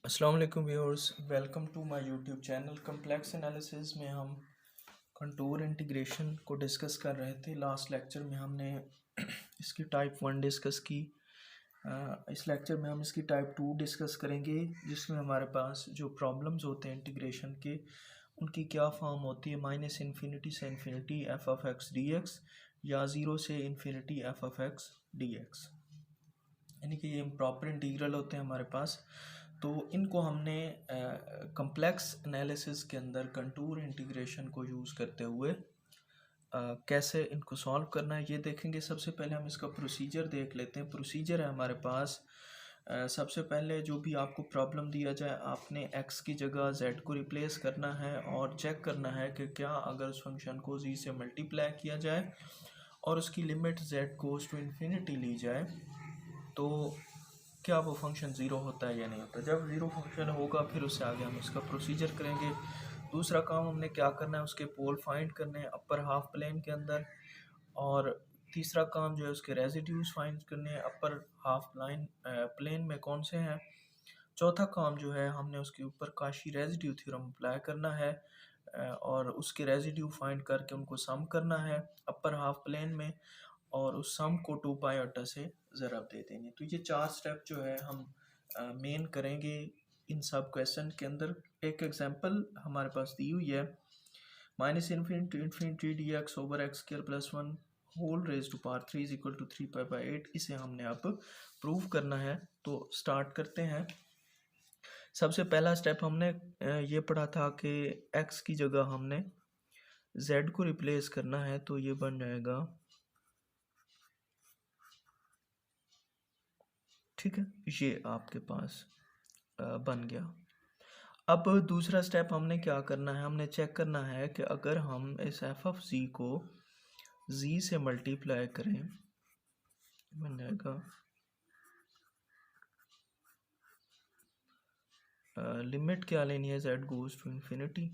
अस्सलाम वालेकुम viewers, welcome to my YouTube channel. Complex analysis में हम कंटूर इंटीग्रेशन को डिस्कस कर रहे थे। लास्ट लेक्चर में हमने इसकी टाइप 1 डिस्कस की। इस लेक्चर में हम इसकी टाइप 2 डिस्कस करेंगे, जिसमें हमारे पास जो प्रॉब्लम्स होते हैं इंटीग्रेशन के, उनकी क्या फॉर्म होती है, माइनस इन्फिनिटी से infinity F of x D x या ज़ीरो से infinity F of x D x, यानी कि ये इम्प्रॉपर इंटीग्रल होते हैं हमारे पास। तो इनको हमने कम्प्लेक्स एनालिसिस के अंदर कंटूर इंटीग्रेशन को यूज़ करते हुए कैसे इनको सॉल्व करना है ये देखेंगे। सबसे पहले हम इसका प्रोसीजर देख लेते हैं। प्रोसीजर है हमारे पास, सबसे पहले जो भी आपको प्रॉब्लम दिया जाए, आपने x की जगह z को रिप्लेस करना है और चेक करना है कि क्या अगर उस फंक्शन को z से मल्टीप्लाई किया जाए और उसकी limit z goes to infinity ली जाए तो क्या वो फंक्शन ज़ीरो होता है या नहीं होता। जब ज़ीरो फंक्शन होगा फिर उससे आगे हम इसका प्रोसीजर करेंगे। दूसरा काम हमने क्या करना है, उसके पोल फाइंड करने हैं अपर हाफ प्लेन के अंदर, और तीसरा काम जो है उसके रेजिड्यूज फाइंड करने हैं अपर हाफ प्लेन में कौन से हैं। चौथा काम जो है हमने उसके ऊपर काशी रेजिड्यू थ्योरम अप्लाई करना है और उसके रेजिड्यू फाइंड करके उनको सम करना है अपर हाफ प्लेन में, और उस सम को 2 पाई आटा से ज़रब दे देंगे। तो ये 4 स्टेप जो है हम मेन करेंगे इन सब क्वेश्चन के अंदर। एक एग्जांपल हमारे पास दी हुई है, minus infinity infinity D x over X square plus 1 whole raise to power 3 is equal to 3 pi by 8। इसे हमने अब प्रूव करना है। तो स्टार्ट करते हैं। सबसे पहला स्टेप हमने ये पढ़ा था कि x की जगह हमने z को रिप्लेस करना है, तो ये बन जाएगा, ठीक है, ये आपके पास बन गया। अब दूसरा स्टेप हमने क्या करना है, हमने चेक करना है कि अगर हम इस एफ ऑफ जी को जी से मल्टीप्लाई करें, बन जाएगा लिमिट क्या लेनी है, z गोज़ टू इन्फिनिटी।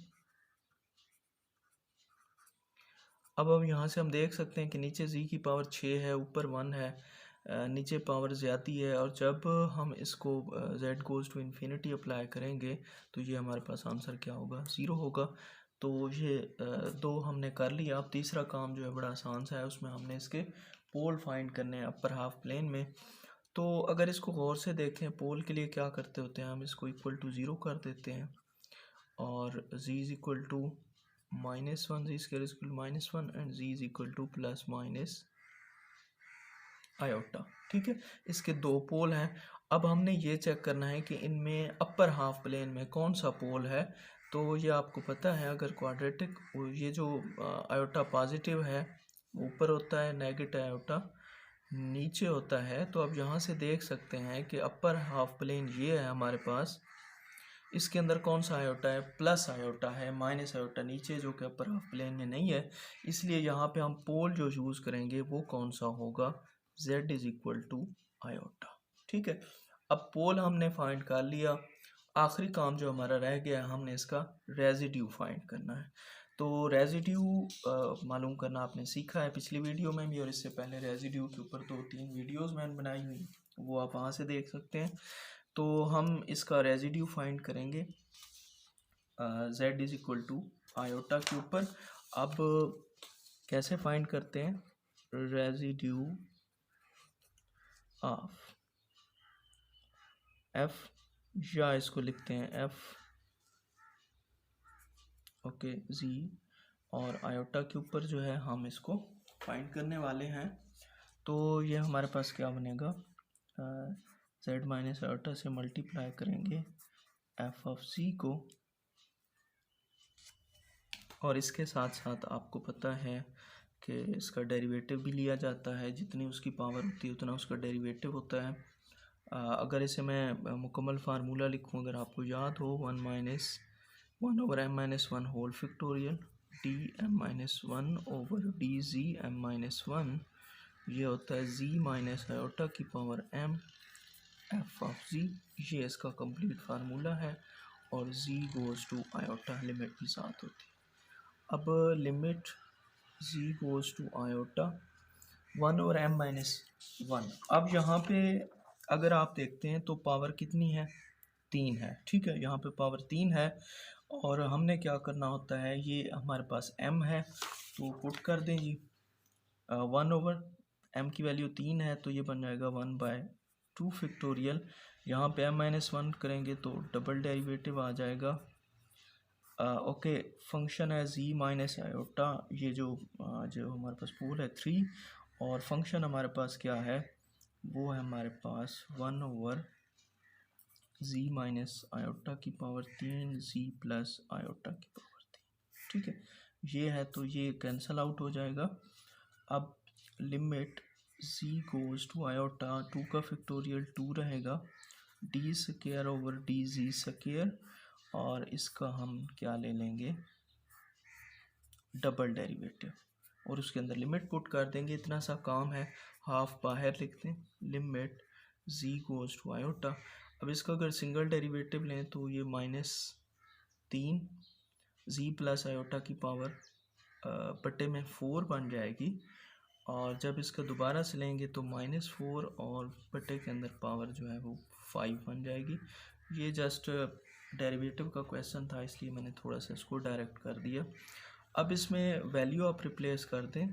अब यहाँ से हम देख सकते हैं कि नीचे z की पावर 6 है, ऊपर 1 है, नीचे पावर ज़्यादा है, और जब हम इसको z goes to infinity apply करेंगे तो ये हमारे पास आंसर क्या होगा, ज़ीरो होगा। तो ये दो हमने कर लिया। अब तीसरा काम जो है बड़ा आसान सा है, उसमें हमने इसके पोल फाइंड करने हैं अपर हाफ प्लेन में। तो अगर इसको गौर से देखें, पोल के लिए क्या करते होते हैं, हम इसको इक्वल टू ज़ीरो कर देते हैं और z is equal to -1, Z square is equal -1 and z is equal to plus minus iota. ठीक है, इसके दो पोल हैं। अब हमने ये चेक करना है कि इनमें अपर हाफ प्लेन में कौन सा पोल है। तो ये आपको पता है, अगर क्वाड्रेटिक, ये जो आयोटा पॉजिटिव है ऊपर होता है, नेगेटिव आयोटा नीचे होता है। तो अब यहाँ से देख सकते हैं कि अपर हाफ प्लेन ये है हमारे पास, इसके अंदर कौन सा आयोटा है, प्लस आयोटा है, माइनस आयोटा नीचे जो कि अपर हाफ प्लेन में नहीं है। इसलिए यहाँ पे हम पोल जो यूज़ करेंगे वो कौन सा होगा, z is equal to iota. ठीक है, अब पोल हमने फाइंड कर लिया। आखिरी काम जो हमारा रह गया है, हमने इसका रेजिड्यू फाइंड करना है। तो रेजिड्यू मालूम करना आपने सीखा है पिछली वीडियो में भी, और इससे पहले रेजिड्यू के ऊपर 2-3 वीडियोज़ मैंने बनाई हुई, वो आप वहाँ से देख सकते हैं। तो हम इसका रेजिड्यू फाइंड करेंगे z is equal to iota के ऊपर। अब कैसे फाइंड करते हैं, रेजिड्यू ऑफ f, या इसको लिखते हैं f, ओके, z, और आयोटा के ऊपर जो है हम इसको फाइंड करने वाले हैं। तो ये हमारे पास क्या बनेगा, z माइनस आयोटा से मल्टीप्लाई करेंगे f ऑफ c को, और इसके साथ साथ आपको पता है कि इसका डेरिवेटिव भी लिया जाता है, जितनी उसकी पावर होती है उतना उसका डेरिवेटिव होता है। अगर इसे मैं मुकम्मल फार्मूला लिखूँ, अगर आपको याद हो, 1 over m-1 whole factorial D m-1 over D Z m-1, ये होता है z माइनस आयोटा की power m f of z। ये इसका कंप्लीट फार्मूला है, और z goes to iota limit भी साथ होती है। अब limit z goes to iota 1 और m-1। अब यहाँ पे अगर आप देखते हैं तो पावर कितनी है, 3 है, ठीक है, यहाँ पे पावर 3 है। और हमने क्या करना होता है, ये हमारे पास m है तो पुट कर दें जी 1/m की वैल्यू 3 है तो ये बन जाएगा 1/2 फैक्टोरियल। यहाँ पे m-1 करेंगे तो डबल डेरिवेटिव आ जाएगा। ओके, फंक्शन है z माइनस आयोटा, ये जो हमारे पास पोल है 3, और फंक्शन हमारे पास क्या है, वो है हमारे पास 1/z माइनस आयोटा की पावर 3 z प्लस आयोटा की पावर 3, ठीक है, ये है तो ये कैंसल आउट हो जाएगा। अब limit z goes to iota, 2 का फैक्टोरियल 2 रहेगा, D square over D G square, और इसका हम क्या ले लेंगे, डबल डेरिवेटिव, और उसके अंदर लिमिट पुट कर देंगे। इतना सा काम है, हाफ बाहर लिखते हैं, limit z goes to iota. अब इसका अगर सिंगल डेरिवेटिव लें तो ये -3 z प्लस आयोटा की पावर बटे में 4 बन जाएगी, और जब इसका दोबारा से लेंगे तो -4 और बटे के अंदर पावर जो है वो 5 बन जाएगी। ये जस्ट डेरिवेटिव का क्वेश्चन था इसलिए मैंने थोड़ा सा इसको डायरेक्ट कर दिया। अब इसमें वैल्यू आप रिप्लेस कर दें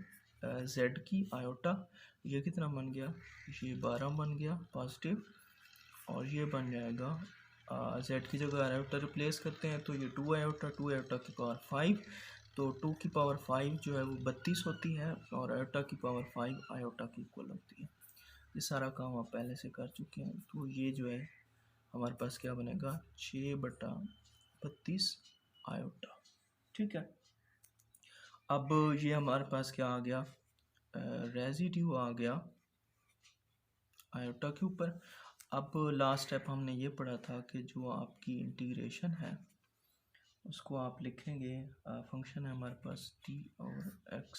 z की आयोटा, ये कितना बन गया, ये 12 बन गया पॉजिटिव, और ये बन जाएगा z की जगह आयोटा रिप्लेस करते हैं तो ये 2 आयोटा, 2 आयोटा की पावर 5, तो 2 की पावर 5 जो है वो 32 होती है, और आयोटा की पावर 5 आयोटा की इक्वल होती है। ये सारा काम आप पहले से कर चुके हैं, तो ये जो है हमारे पास क्या बनेगा, 6/32 आयोटा, ठीक है। अब ये हमारे पास क्या आ गया, रेजिड्यू आ गया आयोटा के ऊपर। अब लास्ट स्टेप हमने ये पढ़ा था कि जो आपकी इंटीग्रेशन है उसको आप लिखेंगे, फंक्शन है हमारे पास t और x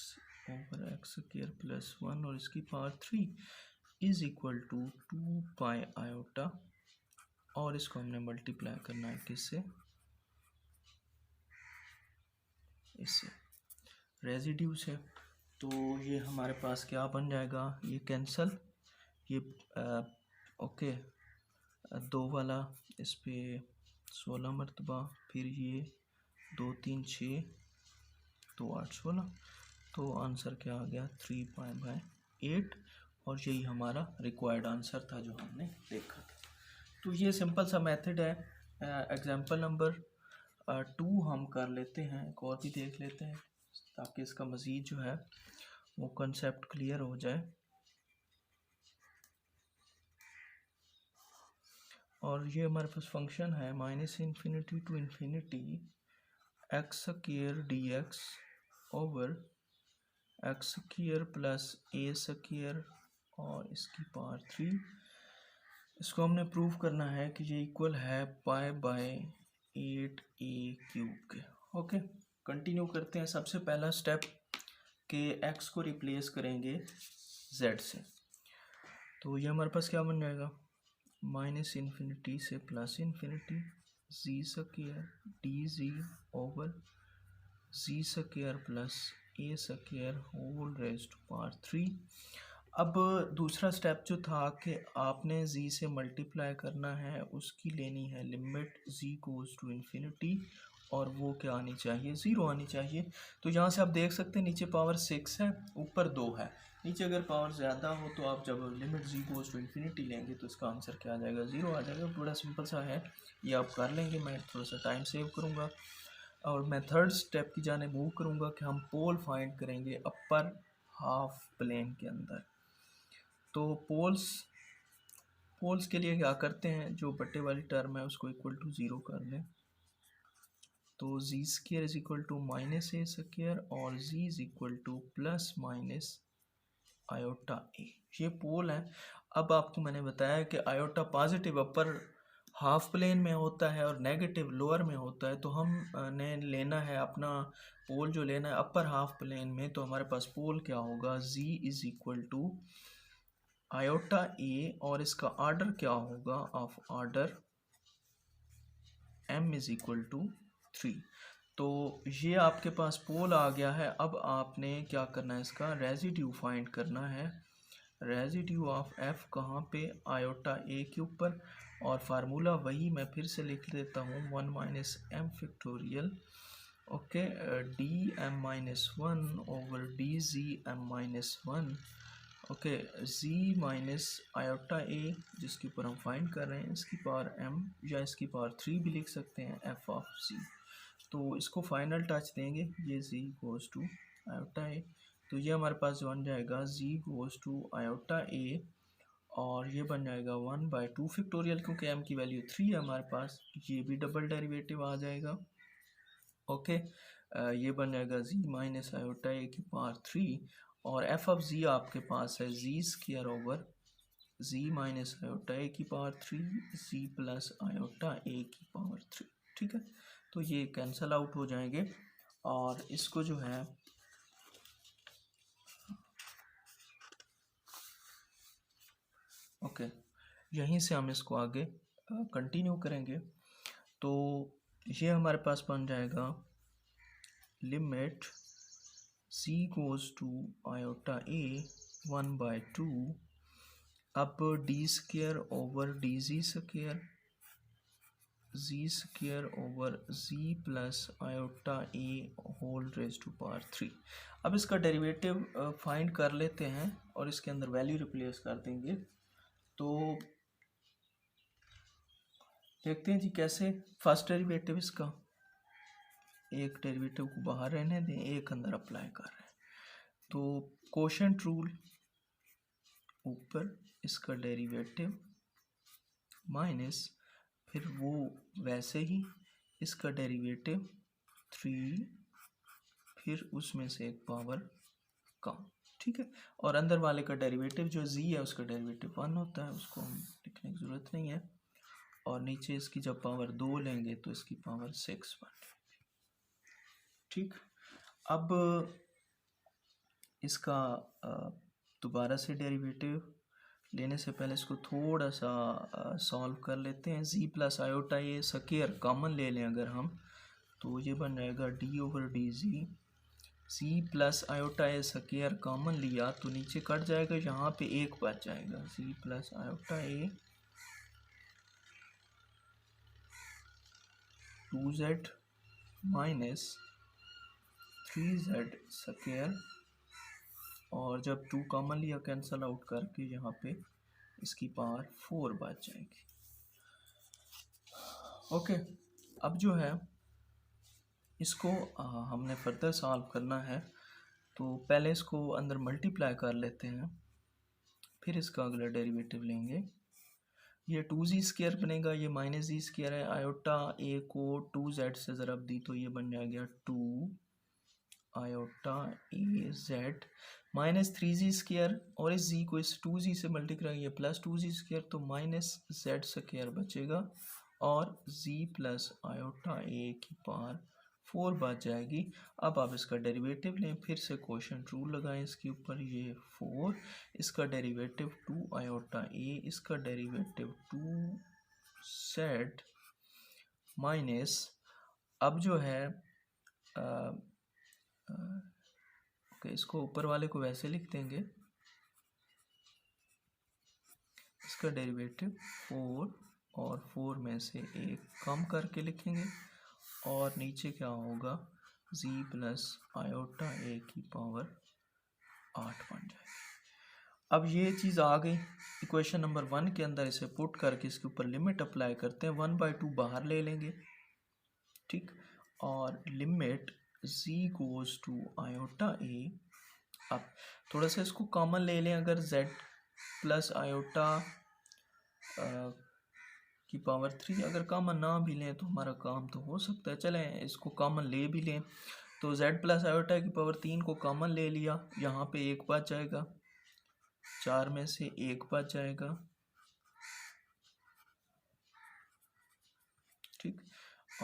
स्क्वायर प्लस 1 और इसकी power 3 is equal to 2 pi iota, और इसको हमने मल्टीप्लाई करना है किससे, इससे रेजिड्यू से। तो ये हमारे पास क्या बन जाएगा, ये कैंसल, ये ओके 2 वाला इस पे 16 मरतबा, फिर ये 2 3 6 2 8 16, तो आंसर क्या आ गया 3π/8, और यही हमारा रिक्वायर्ड आंसर था जो हमने देखा था। तो ये सिंपल सा मेथड है। एग्जाम्पल नंबर 2 हम कर लेते हैं, एक और भी देख लेते हैं ताकि इसका मज़ीद जो है वो कंसेप्ट क्लियर हो जाए। और ये हमारे पास फंक्शन है -∞ to ∞ x square dx over x square plus a स्क्वायर और इसकी पावर 3। इसको हमने प्रूव करना है कि ये इक्वल है π/8 a क्यूब के। ओके, कंटिन्यू करते हैं। सबसे पहला स्टेप कि x को रिप्लेस करेंगे z से, तो ये हमारे पास क्या बन जाएगा, -∞ से +∞ z square dz over z square plus a square whole raised to power 3। अब दूसरा स्टेप जो था कि आपने z से मल्टीप्लाई करना है, उसकी लेनी है limit z goes to infinity, और वो क्या आनी चाहिए, 0 आनी चाहिए। तो यहाँ से आप देख सकते हैं नीचे पावर 6 है, ऊपर 2 है। नीचे अगर पावर ज़्यादा हो तो आप जब limit z goes to infinity लेंगे तो इसका आंसर क्या आ जाएगा, 0 आ जाएगा। बड़ा सिंपल सा है, ये आप कर लेंगे। मैं थोड़ा सा टाइम सेव करूँगा और मैं थर्ड स्टेप की जाने मूव करूँगा कि हम पोल फाइंड करेंगे अपर हाफ प्लेन के अंदर। तो पोल्स के लिए क्या करते हैं, जो बटे वाली टर्म है उसको इक्वल टू 0 कर लें, तो z square is equal to -a स्क्वायर और z is equal to plus minus iota a, ये पोल है। अब आपको मैंने बताया कि आयोटा पॉजिटिव अपर हाफ प्लेन में होता है और नेगेटिव लोअर में होता है, तो हम ने लेना है अपना पोल जो लेना है अपर हाफ प्लेन में, तो हमारे पास पोल क्या होगा, z is equal to iota a, और इसका ऑर्डर क्या होगा, of order m is equal to 3। तो ये आपके पास पोल आ गया है। अब आपने क्या करना है, इसका रेजिड्यू फाइंड करना है। रेजिड्यू ऑफ f कहाँ पे, आयोटा a के ऊपर, और फार्मूला वही मैं फिर से लिख देता हूँ, 1 minus m factorial, okay, d m minus one over D z m minus one, okay, z minus iota a जिसके ऊपर हम फाइंड कर रहे हैं, इसकी पावर m या इसकी पावर 3 भी लिख सकते हैं, एफ ऑफ जी। तो इसको फाइनल टच देंगे, ये z गोज़ टू आयोटा ए, तो ये हमारे पास बन जाएगा z गोज़ टू आयोटा ए, और ये बन जाएगा 1/2 फैक्टोरियल, क्योंकि m की वैल्यू 3 है हमारे पास, ये भी डबल डेरिवेटिव आ जाएगा, ओके। ये बन जाएगा z माइनस आयोटा ए की पावर 3, और एफ ऑफ जी आपके पास है z square over z minus iota a की power 3 z plus iota a की पावर 3, ठीक है। तो ये कैंसल आउट हो जाएंगे, और इसको जो है ओके, यहीं से हम इसको आगे कंटिन्यू करेंगे। तो ये हमारे पास बन जाएगा limit c goes to iota a 1/2, अब d square over D G square, z square over z plus iota a whole raise to power 3। अब इसका डेरिवेटिव फाइंड कर लेते हैं और इसके अंदर वैल्यू रिप्लेस कर देंगे। तो देखते हैं जी कैसे। फर्स्ट डेरिवेटिव इसका, एक डेरिवेटिव को बाहर रहने दें, एक अंदर अप्लाई कर रहे हैं, तो कोशेंट रूल ऊपर, इसका डेरिवेटिव माइनस, फिर वो वैसे ही इसका डेरिवेटिव 3, फिर उसमें से एक पावर कम, ठीक है। और अंदर वाले का डेरिवेटिव जो z है उसका डेरिवेटिव 1 होता है, उसको हम लिखने की ज़रूरत नहीं है। और नीचे इसकी जब पावर 2 लेंगे तो इसकी पावर 6 बन जाएगी, ठीक। अब इसका दोबारा से डेरिवेटिव लेने से पहले इसको थोड़ा सा सॉल्व कर लेते हैं। z प्लस आयोटा ये स्क्वायर कॉमन ले लें अगर हम, तो ये बन जाएगा d over D z, c plus iota a square common लिया तो नीचे कट जाएगा, यहाँ पे एक बच जाएगा, c प्लस आयोटा ए 2z माइनस 3z स्क्वायर, और जब 2 कॉमन लिया कैंसल आउट करके यहाँ पे इसकी पावर 4 बच जाएगी, ओके। अब जो है इसको हमने फर्दर सॉल्व करना है, तो पहले इसको अंदर मल्टीप्लाई कर लेते हैं, फिर इसका अगला डेरिवेटिव लेंगे। ये 2z स्क्वायर बनेगा, ये माइनस जी स्क्वायर है, आयोटा ए को 2z से ज़रब दी तो ये बन जाएगा 2 आयोटा ए जेड माइनस 3z स्क्वायर, और इस z को इस 2z से मल्टीप्लाई किया प्लस 2z स्क्वायर, तो माइनस z स्क्वायर बचेगा, और z प्लस आयोटा ए की पावर 4 बच जाएगी। अब आप इसका डेरिवेटिव लें, फिर से कोशेंट रूल लगाएं इसके ऊपर, ये 4, इसका डेरिवेटिव 2 आयोटा ए, इसका डेरिवेटिव 2z माइनस, अब जो है ओके, इसको ऊपर वाले को वैसे लिख देंगे, इसका डेरिवेटिव 4 और 4 में से एक कम करके लिखेंगे, और नीचे क्या होगा, z प्लस आयोटा ए की पावर 8 बन जाएगी। अब ये चीज़ आ गई इक्वेशन नंबर 1 के अंदर, इसे पुट करके इसके ऊपर लिमिट अप्लाई करते हैं, 1/2 बाहर ले लेंगे, ठीक, और limit z goes to iota a. अब थोड़ा सा इसको कॉमन ले लें, अगर z प्लस आयोटा की पावर 3 अगर कॉमन ना भी लें तो हमारा काम तो हो सकता है, चलें इसको कॉमन ले भी लें, तो z प्लस आयोटा की पावर 3 को कॉमन ले लिया, यहाँ पे एक बच जाएगा, 4 में से एक बच जाएगा, ठीक।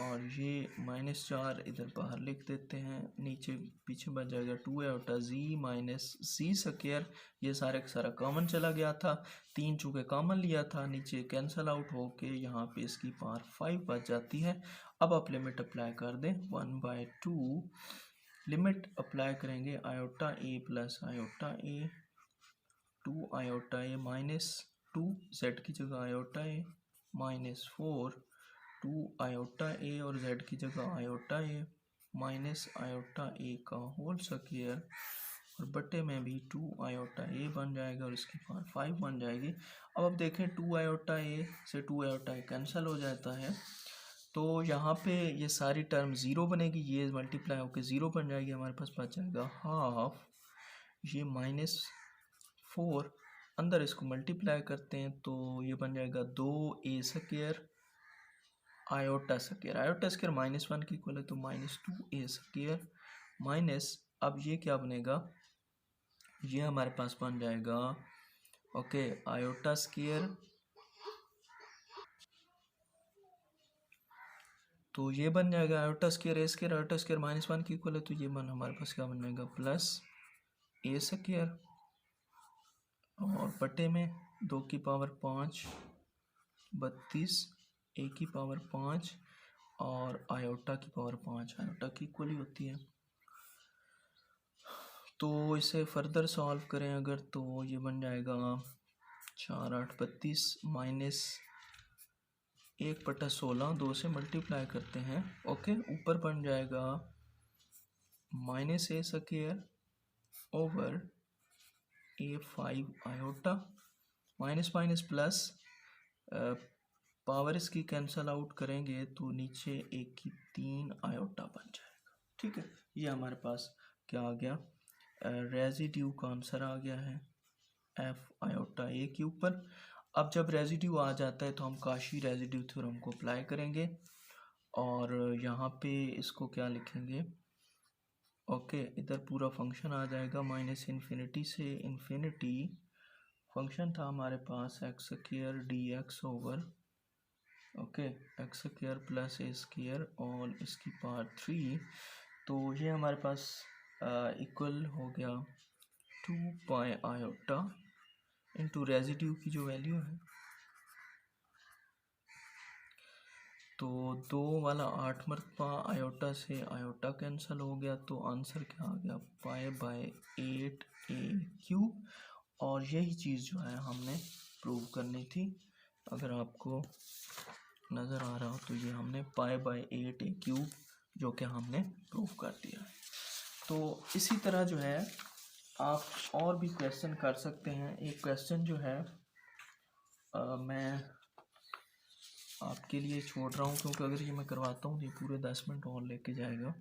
और ये -4 इधर बाहर लिख देते हैं, नीचे पीछे बच जाएगा 2 iota z minus c square, ये सारे का सारा कॉमन चला गया था, 3 चूँकि कॉमन लिया था, नीचे कैंसल आउट होके यहाँ पे इसकी पावर 5 बच जाती है। अब आप लिमिट अप्लाई कर दें, 1/2 लिमिट अप्लाई करेंगे, आयोटा ए प्लस आयोटा ए, 2 आयोटा ए माइनस 2 z की जगह आयोटा ए -4 टू आयोटा ए और z की जगह आयोटा ए माइनस आयोटा ए का होल स्क्वायर और बटे में भी 2 आयोटा ए बन जाएगा और इसकी पावर 5 बन जाएगी। अब देखें 2 आयोटा ए से 2 आयोटा ए कैंसिल हो जाता है, तो यहाँ पे ये सारी टर्म ज़ीरो बनेगी, ये मल्टीप्लाई होकर ज़ीरो बन जाएगी, हमारे पास बच जाएगा हाफ ये -4, अंदर इसको मल्टीप्लाई करते हैं तो ये बन जाएगा 2a square iota square, iota square -1 की इक्वल है तो -2a स्क्वायर माइनस, अब ये क्या बनेगा, ये हमारे पास बन जाएगा ओके आयोटा स्क्वायर, तो ये बन जाएगा आयोटा स्क्वायर ए स्क्वायर, आयोटा स्क्वायर -1 की इक्वल है तो ये बन हमारे पास क्या बन जाएगा प्लस ए स्क्वायर और बटे में 2 की पावर 5 32 ए की पावर 5 और आयोटा की पावर 5 आयोटा की इक्वल ही होती है। तो इसे फर्दर सॉल्व करें अगर तो ये बन जाएगा 4 8 32 माइनस 1/16 2 से मल्टीप्लाई करते हैं ओके, ऊपर बन जाएगा -a square over a5 iota minus minus plus, power इसकी कैंसल आउट करेंगे तो नीचे 1 की 3 आयोटा बन जाएगा। ठीक है, ये हमारे पास क्या आ गया, रेजिड्यू का आंसर आ गया है f आयोटा a के ऊपर। अब जब रेजिड्यू आ जाता है तो हम काशी रेजिड्यू थ्योरम को अप्लाई करेंगे और यहाँ पे इसको क्या लिखेंगे ओके इधर पूरा फंक्शन आ जाएगा -इन्फिनिटी से इन्फिनिटी, फंक्शन था हमारे पास x square d x over okay x square plus a square और इसकी पावर 3, तो ये हमारे पास इक्वल हो गया 2 पाई आयोटा इंटू रेजिड्यू की जो वैल्यू है, तो 2 वाला 8 मरतबा आयोटा से आयोटा कैंसिल हो गया तो आंसर क्या आ गया π/8 AQ, और यही चीज़ जो है हमने प्रूव करनी थी। अगर आपको नज़र आ रहा हो तो ये हमने π/8 AQ जो कि हमने प्रूव कर दिया है। तो इसी तरह जो है आप और भी क्वेश्चन कर सकते हैं। एक क्वेश्चन जो है मैं आपके लिए छोड़ रहा हूँ क्योंकि अगर ये मैं करवाता हूँ तो ये पूरे 10 मिनट और लेके जाएगा।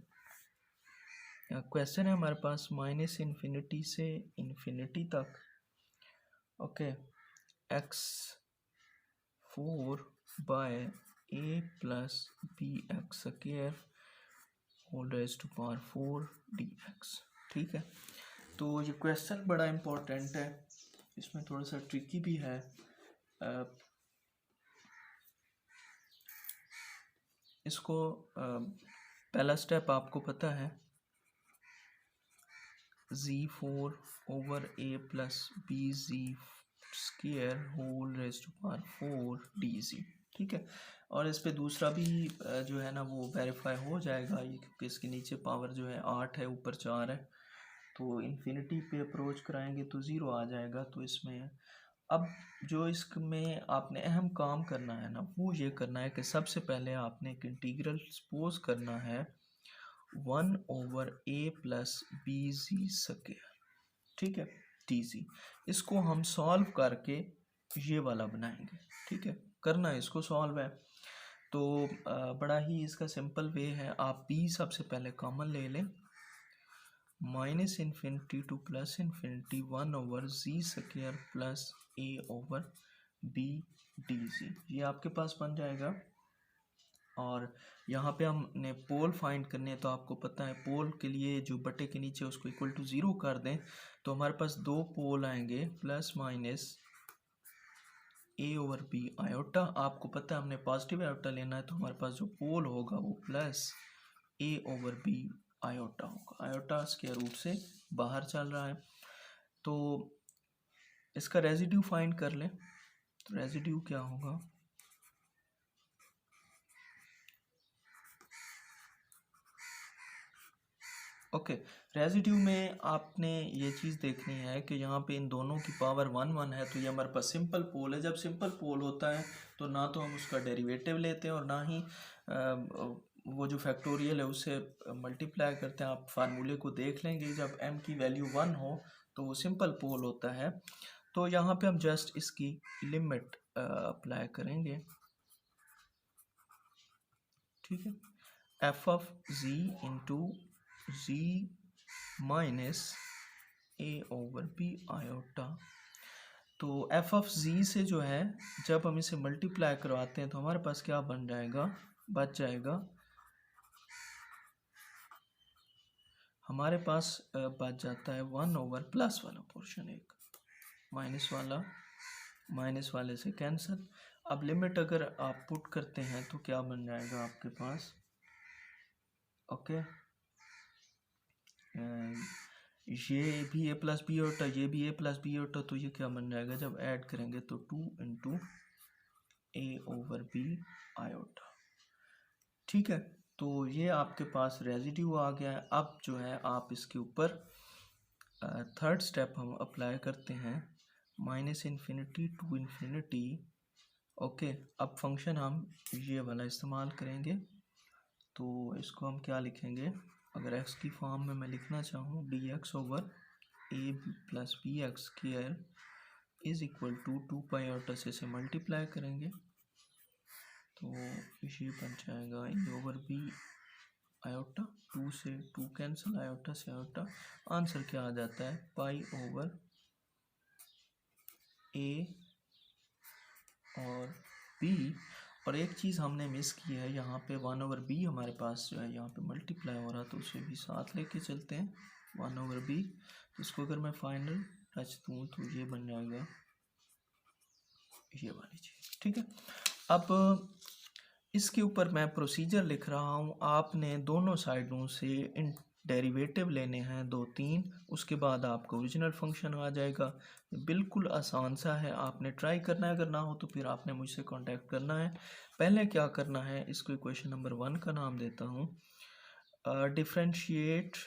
क्वेश्चन है हमारे पास -इन्फिनिटी से इन्फिनिटी तक okay x4/a + bx square whole raised to power 4 dx। ठीक है, तो ये क्वेश्चन बड़ा इम्पोर्टेंट है, इसमें थोड़ा सा ट्रिकी भी है। इसको पहला स्टेप आपको पता है z4/a + bz square whole raised to power 4 dz। ठीक है, और इस पे दूसरा भी जो है ना वो वेरीफाई हो जाएगा ये, क्योंकि इसके नीचे पावर जो है 8 है ऊपर 4 है, तो इन्फिनिटी पे अप्रोच कराएंगे तो 0 आ जाएगा। तो इसमें अब जो इसमें आपने अहम काम करना है ना वो ये करना है कि सबसे पहले आपने एक इंटीग्रल सपोज करना है 1/a + bz स्क्वायर, ठीक है dz, इसको हम सॉल्व करके ये वाला बनाएंगे। ठीक है, करना इसको सॉल्व है तो बड़ा ही इसका सिंपल वे है, आप b सबसे पहले कॉमन ले लें, -infinity to +infinity 1/z square plus a/b dz, ये आपके पास बन जाएगा। और यहाँ पे हमने पोल फाइंड करने हैं, तो आपको पता है पोल के लिए जो बटे के नीचे उसको इक्वल टू 0 कर दें तो हमारे पास 2 पोल आएंगे ± a/b आयोटा। आपको पता है हमने पॉजिटिव आयोटा लेना है तो हमारे पास जो पोल होगा वो +a/b आयोटा होगा, आयोटा स्क्वायर रूट से बाहर चल रहा है। तो इसका रेजिड्यू फाइंड कर लें, तो रेजिड्यू क्या होगा, ओके, रेजिड्यू में आपने ये चीज़ देखनी है कि यहाँ पे इन दोनों की पावर 1 है, तो ये हमारे पास सिंपल पोल है। जब सिंपल पोल होता है तो ना तो हम उसका डेरिवेटिव लेते हैं और ना ही वो जो फैक्टोरियल है उससे मल्टीप्लाई करते हैं। आप फार्मूले को देख लेंगे, जब m की वैल्यू 1 हो तो वो सिंपल पोल होता है। तो यहाँ पे हम जस्ट इसकी लिमिट अप्लाई करेंगे, ठीक है। F of z into z minus a over b iota. तो एफ ऑफ z से जो है जब हम इसे मल्टीप्लाई करवाते हैं तो हमारे पास क्या बन जाएगा, बच जाएगा हमारे पास बच जाता है 1 ओवर प्लस वाला पोर्शन, एक माइनस वाले से कैंसिल। अब लिमिट अगर आप पुट करते हैं तो क्या बन जाएगा आपके पास, ओके, ये भी a प्लस बी होता, ये भी a प्लस बी होता, तो ये क्या बन जाएगा जब ऐड करेंगे तो 2 into a over b iota, ठीक है। तो ये आपके पास रेजिड्यू आ गया है। अब जो है आप इसके ऊपर थर्ड स्टेप हम अप्लाई करते हैं, minus infinity to infinity. Okay, अब फंक्शन हम ये वाला इस्तेमाल करेंगे, तो इसको हम क्या लिखेंगे, अगर x की फॉर्म में मैं लिखना चाहूँ D x over A plus B X square is equal to 2 pi iota से मल्टीप्लाई करेंगे तो ये बन जाएगा ए ओवर बी आयोटा, 2 से 2 कैंसिल, आयोटा से आयोटा। आंसर क्या आ जाता है, पाई ओवर ए और बी। और एक चीज़ हमने मिस की है, यहाँ पे 1 ओवर बी हमारे पास जो है यहाँ पे मल्टीप्लाई हो रहा, तो उसे भी साथ लेके चलते हैं 1 ओवर बी। इसको अगर मैं फाइनल टच दूँ तो ये बन जाएगा ये वाली चीज़, ठीक है। अब इसके ऊपर मैं प्रोसीजर लिख रहा हूँ, आपने दोनों साइडों से इन डेरिवेटिव लेने हैं 2-3, उसके बाद आपका ओरिजिनल फंक्शन आ जाएगा। बिल्कुल आसान सा है, आपने ट्राई करना है, अगर ना हो तो फिर आपने मुझसे कांटेक्ट करना है। पहले क्या करना है, इसको इक्वेशन नंबर 1 का नाम देता हूँ, डिफ्रेंशिएट।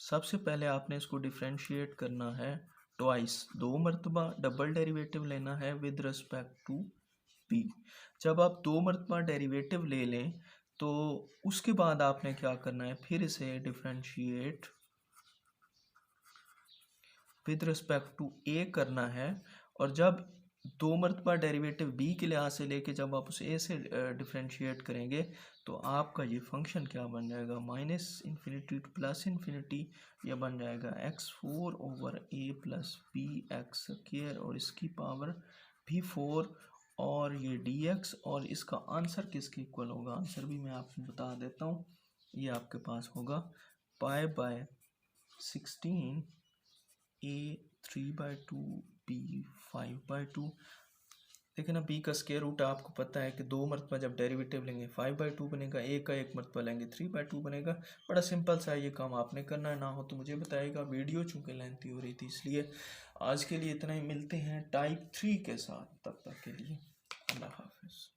सबसे पहले आपने इसको डिफ्रेंशिएट करना है ट्वाइस, 2 मरतबा डबल डेरिवेटिव लेना है विद रिस्पेक्ट टू p। जब आप 2 मरतबा डेरिवेटिव ले लें तो उसके बाद आपने क्या करना है, फिर इसे differentiate with respect to a करना है। और जब 2 मरतबा डेरिवेटिव b के लिहाज से लेके जब आप उसे a से डिफ्रेंशिएट करेंगे तो आपका ये फंक्शन क्या बन जाएगा, minus infinity to plus infinity, यह बन जाएगा x4 over a plus B X square और इसकी पावर भी 4, और ये dx, और इसका आंसर किसके इक्वल होगा, आंसर भी मैं आपको बता देता हूँ। ये आपके पास होगा पाई बाय 16 a 3/2 b 5/2। लेकिन अब b का स्क्वायर रूट आपको पता है कि 2 मरतबा जब डेरिवेटिव लेंगे 5/2 बनेगा, a का 1 मरतबा लेंगे 3/2 बनेगा। बड़ा सिंपल सा ये काम आपने करना है, ना हो तो मुझे बताइएगा। वीडियो चूँकि लेंथी हो रही थी इसलिए आज के लिए इतना ही, मिलते हैं टाइप 3 के साथ, तब तक के लिए अल्लाह हाफिज़।